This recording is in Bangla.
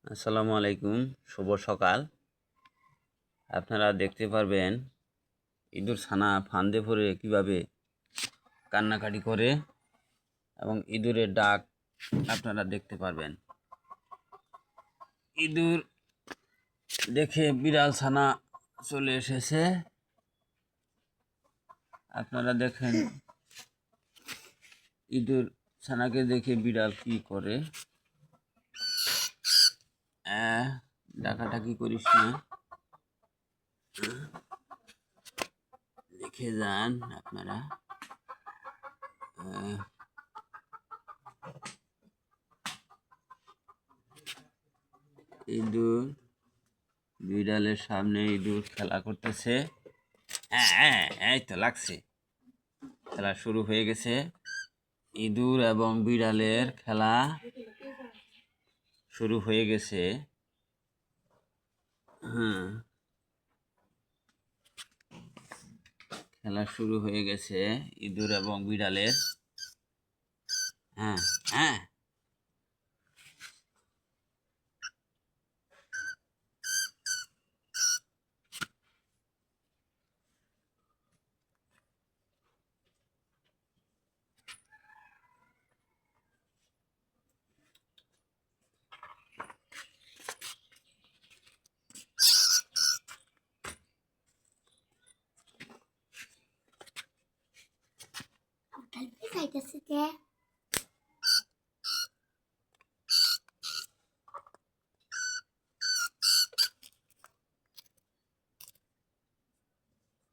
আসসালামু আলাইকুম, শুভ সকাল। আপনারা দেখতে পারবেন ইঁদুর ছানা ফান্দে পড়ে কীভাবে কান্নাকাটি করে এবং ইঁদুরের ডাক আপনারা দেখতে পারবেন। ইঁদুর দেখে বিড়াল ছানা চলে এসেছে। আপনারা দেখেন ইঁদুর ছানাকে দেখে বিড়াল কি করে। ডাকাডাকি করিস না, দেখে যান আপনারা। ইঁদুর বিড়ালের সামনে ইঁদুর খেলা করতেছে। হ্যাঁ, এই তো লাগছে, খেলা শুরু হয়ে গেছে। ইঁদুর এবং বিড়ালের খেলা শুরু হয়ে গেছে। খেলা শুরু হয়ে গেছে ইঁদুর এবং বিড়ালের। হ্যাঁ হ্যাঁ খাইতেছে কে?